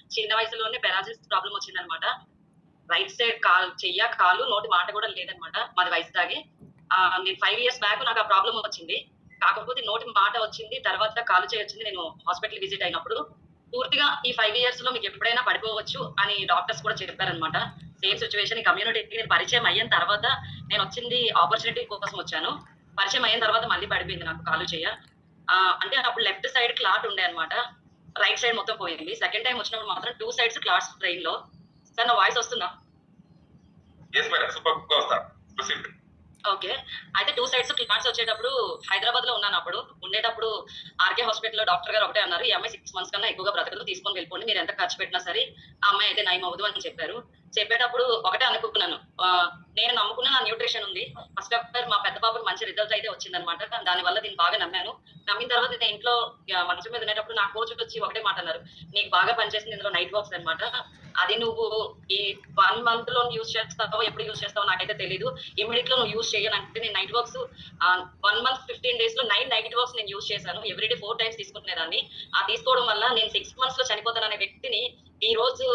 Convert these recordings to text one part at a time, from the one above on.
చిన్న వయసులోనే paralysis problem వచ్చిందనమాట. రైట్ సైడ్ కాలు, నోటి మాట కూడా లేదనమాట. మాది వైజాగే. నేను 5 ఇయర్స్ బ్యాక్ నాకు ఆ ప్రాబ్లమ్ వచ్చింది. కాకపోతే నోటి మాట వచ్చింది. తర్వాత కాలు చెయ్యి వచ్చింది. నేను హాస్పిటల్ విజిట్ అయినప్పుడు పూర్తిగా ఈ 5 ఇయర్స్‌లో మీకెప్పుడైనా పడిపోవచ్చు అని డాక్టర్స్ కూడా చెప్పారనమాట. సేమ్ సిట్యుయేషన్ ఈ కమ్యూనిటీకి నేను పరిచయం అయిన తర్వాత నేనొచ్చింది ఆపర్చునిటీ కోసం వచ్చాను. పరిచయం అయిన తర్వాత మళ్ళీ పడిపోయింది నాకు కాలు చెయ్య. అంటే అప్పుడు లెఫ్ట్ సైడ్ క్లాట్ ఉండే అనమాట. రైట్ సైడ్ మొత్తం పోయింది. సెకండ్ టైమ్ వచ్చినప్పుడు మాత్రం 2 సైడ్స్ క్లాట్స్ బ్రెయిన్‌లో. సార్ నా వాయిస్ వస్తుందా? Yes madam. సూపర్‌గా వస్తా. ప్రొసీడ్. ఓకే. అయితే 2 సైడ్స్ క్లాట్స్ వచ్చేటప్పుడు హైదరాబాద్‌లో ఉన్నానప్పుడు. ఉండేటప్పుడు ఆర్‌కే హాస్పిటల్‌లో డాక్టర్ గారు ఒకటే అన్నారు. "ఈ అమ్మాయి 6 మంత్స్ కన్నా ఎక్కువగా బ్రతకదు. తీసుకొని వెళ్ళిపోండి. మీరు ఎంత ఖర్చు పెట్టినా సరే ఆ అమ్మాయి అయితే నయం అవ్వదు" అని చెప్పారు. చెప్పేటప్పుడు ఒకటే అనుకున్నాను. నేను నమ్ముకున్న నా న్యూట్రిషన్ ఉంది. ఫస్ట్ ఆఫ్ ఆల్ మా పెద్ద పాపకి మంచి రిజల్ట్ అయితే వచ్చిందనమాట. దానివల్ల దీన్ని బాగా నమ్మాను. నమ్మిన తర్వాత నేను ఇంట్లో మంచం మీద ఉండేటప్పుడు నా కోచ్ వచ్చి ఒకటే మాట అన్నారు. "నీకు బాగా పనిచేసింది ఇందులో నైట్ వాక్స్ అనమాట. అది నువ్వు ఈ 1 మంత్‌లో యూజ్ చేస్తావో, ఎప్పుడు యూజ్ చేస్తావో నాకైతే తెలీదు. ఇమ్మీడియేట్‌లో నువ్వు యూజ్ చెయ్యనంటే నేను నైట్ వాక్స్ 1 మంత్ 15 డేస్‌లో 9 నైట్ వాక్స్ నేను యూజ్ చేశాను. ఎవ్రీడే 4 టైమ్స్ తీసుకుంటునేదాన్ని. తీసుకోవడం వల్ల నేను 6 మంత్స్‌లో చనిపోతాననే వ్యక్తిని ఈ రోజు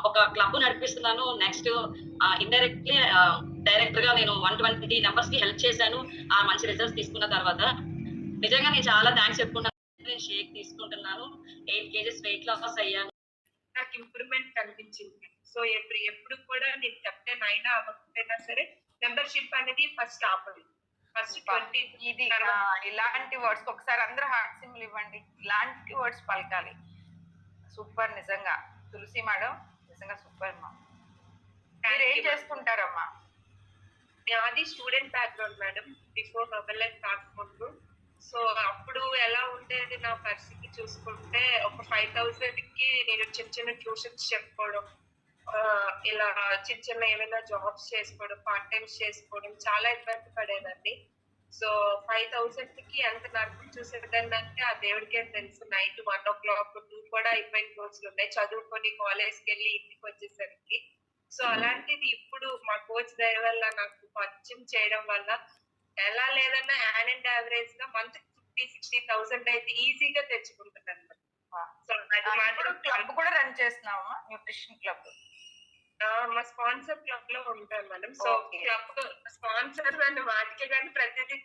ఒక క్లబ్ నడిపిస్తున్నాను. నెక్స్ట్ ఇండైరెక్ట్‌లీ డైరెక్ట్‌గా నేను 120 మెంబర్స్‌కి హెల్ప్ చేశాను. మంచి రిజల్ట్స్ తీసుకున్న తర్వాత. నిజంగా నేను చాలా థాంక్స్ చెప్పుకుంటాను. నేను షేక్ తీసుకుంటున్నాను. 8 కేజీస్ వెయిట్ లాస్ అయ్యాను. నాకు ఇంప్రూవ్‌మెంట్ కనిపించింది. సో, ఎప్పుడు కూడా నేను కెప్టెన్ అయినా అవ్వకపోయినా సరే మెంబర్‌షిప్ అనేది ఫస్ట్ ఆపాలి. ఫస్ట్ 20 ఇది ఇలాంటి వర్డ్స్ ఒకసారి అందరూ హార్ట్ సింబల్ ఇవ్వండి. ఇలాంటి వర్డ్స్ పలకాలి. సూపర్ నిజంగా. తులసి మేడం నిజంగా సూపర్ అమ్మా. మీరేం చేస్తుంటారమ్మా? నాది student background madam. Before mobile life కాకముందు. సో, అప్పుడు ఎలా ఉండేది నా పరిస్థితి చూసుకుంటే ఒక 5,000కి నేను చిన్న ట్యూషన్స్ చెప్పుకోవడం. ఇలా చిన్న ఏమైనా జాబ్స్ చేసుకోవడం, పార్ట్ టైమ్స్ చేసుకోవడం చాలా ఇబ్బంది పడేదాన్ని. సో, 5,000కి ఎంత నరకం చూసేదాన్నంటే ఆ దేవుడికే తెలుసు. నైట్ 1:00, 2 కూడా అయిపోయిన రోజులున్నాయి. చదువుకొని కాలేజ్‌కెళ్ళి ఇంటికొచ్చేసరికి. సో, అలాంటిది ఇప్పుడు మా కోచ్ దయ వల్ల నాకు పరిచయం చేయడం వల్ల ఎలా లేదన్నా యాన్ అండ్ యావరేజ్‌గా మంత్‌కి 50,000, 60,000 అయితే ఈజీగా తెచ్చుకుంటున్నాను. సో, అది మాత్రం క్లబ్ కూడా రన్ చేస్తున్నావా? Nutrition club. మా స్పాన్సర్ క్లబ్‌లో ఉంటాను మేడం. సో, క్లబ్ స్పాన్సర్ అన్న వాటికే గాని ప్రతిదీ